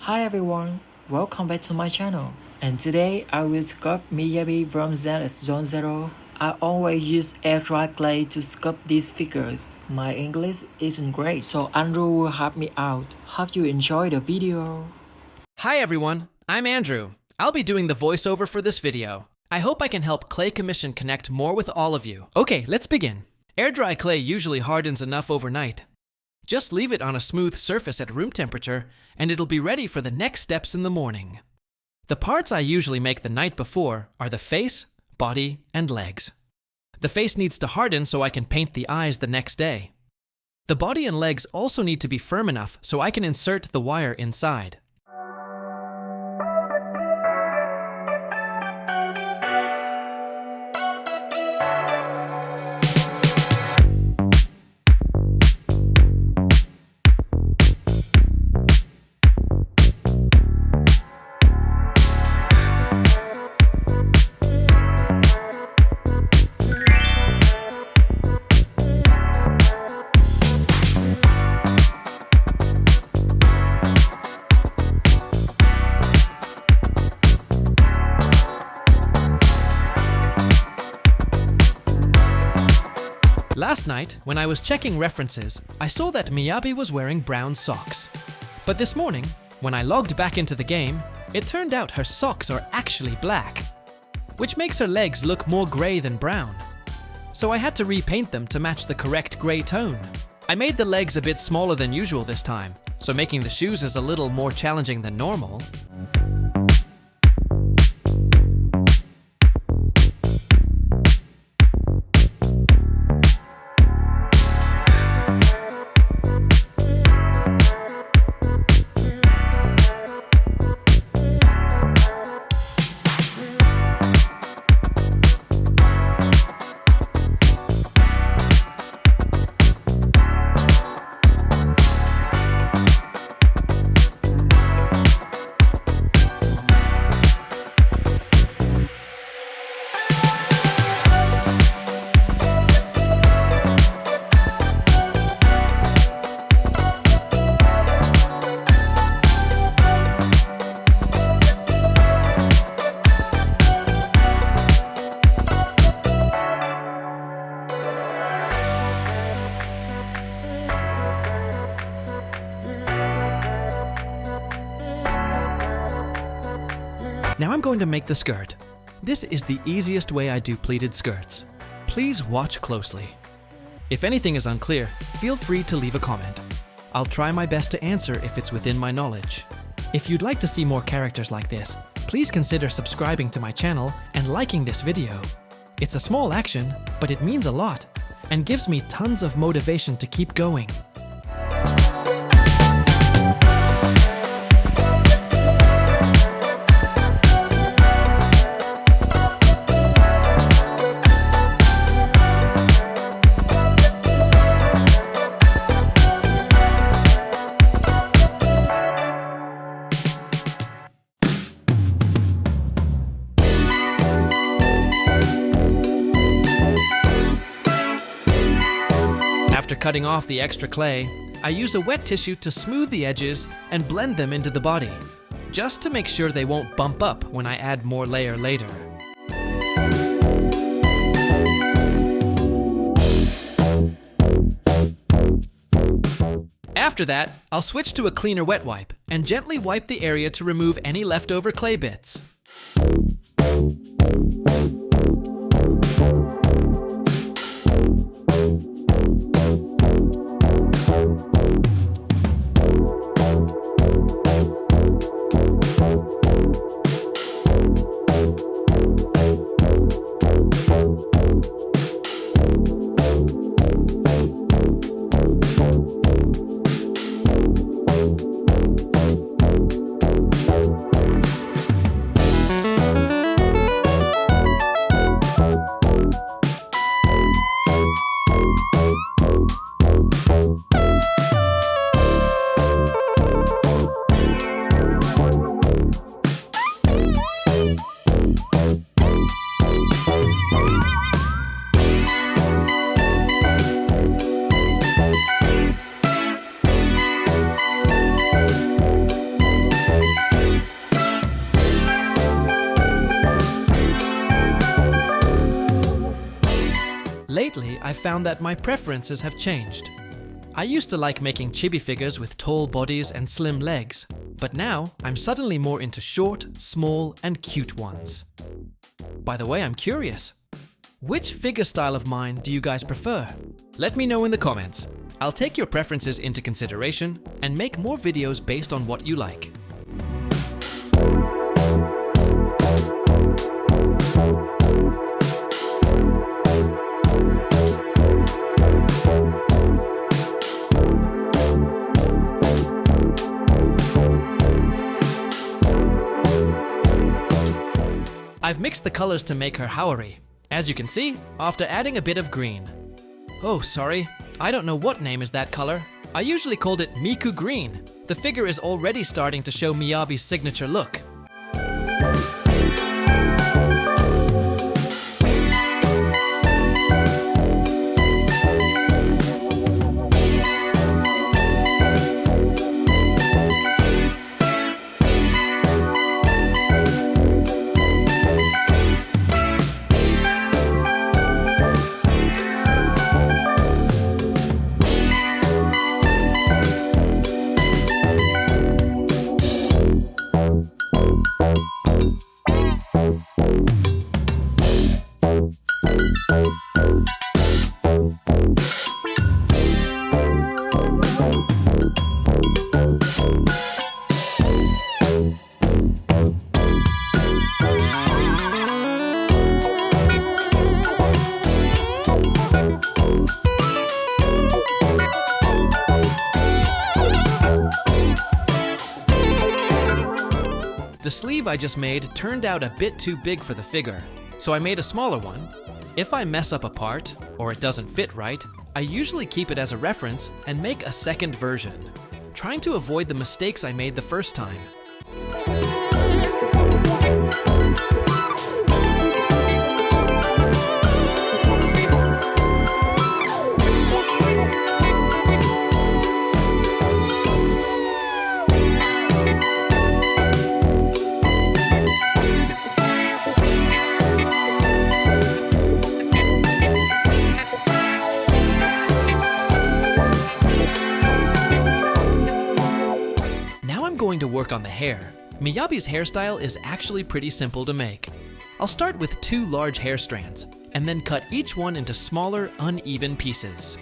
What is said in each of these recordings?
Hi everyone, welcome back to my channel. And today I will sculpt Miyabi from Zone 0. I always use air dry clay to sculpt these figures. My English isn't great, so Andrew will help me out. Hope you enjoy the video. Hi everyone, I'm Andrew. I'll be doing the voiceover for this video. I hope I can help Clay Commission connect more with all of you. Okay, let's begin. Air dry clay usually hardens enough overnight. Just leave it on a smooth surface at room temperature and it'll be ready for the next steps in the morning. The parts I usually make the night before are the face, body, and legs. The face needs to harden so I can paint the eyes the next day. The body and legs also need to be firm enough so I can insert the wire inside. Last night, when I was checking references, I saw that Miyabi was wearing brown socks. But this morning, when I logged back into the game, it turned out her socks are actually black, which makes her legs look more grey than brown. So I had to repaint them to match the correct grey tone. I made the legs a bit smaller than usual this time, so making the shoes is a little more challenging than normal. Now I'm going to make the skirt. This is the easiest way I do pleated skirts. Please watch closely. If anything is unclear, feel free to leave a comment. I'll try my best to answer if it's within my knowledge. If you'd like to see more characters like this, please consider subscribing to my channel and liking this video. It's a small action, but it means a lot and gives me tons of motivation to keep going. After cutting off the extra clay, I use a wet tissue to smooth the edges and blend them into the body, just to make sure they won't bump up when I add more layer later. After that, I'll switch to a cleaner wet wipe and gently wipe the area to remove any leftover clay bits. lately I've found that my preferences have changed. I used to like making chibi figures with tall bodies and slim legs, but now I'm suddenly more into short, small, and cute ones. By the way, I'm curious. Which figure style of mine do you guys prefer? Let me know in the comments. I'll take your preferences into consideration and make more videos based on what you like. I've mixed the colors to make her Haori, as you can see, after adding a bit of green. Oh, sorry, I don't know what name is that color. I usually called it Miku Green. The figure is already starting to show Miyabi's signature look. The sleeve I just made turned out a bit too big for the figure, so I made a smaller one. If I mess up a part, or it doesn't fit right, I usually keep it as a reference and make a second version, trying to avoid the mistakes I made the first time. Going to work on the hair. Miyabi's hairstyle is actually pretty simple to make. I'll start with 2 large hair strands, and then cut each one into smaller, uneven pieces.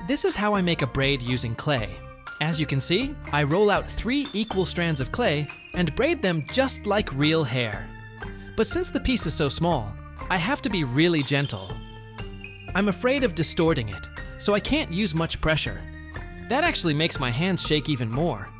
This is how I make a braid using clay. As you can see, I roll out 3 equal strands of clay and braid them just like real hair. But since the piece is so small, I have to be really gentle. I'm afraid of distorting it, so I can't use much pressure. That actually makes my hands shake even more.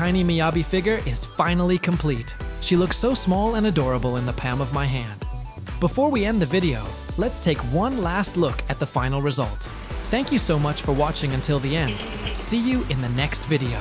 tiny Miyabi figure is finally complete. She looks so small and adorable in the palm of my hand. Before we end the video, let's take one last look at the final result. Thank you so much for watching until the end. See you in the next video.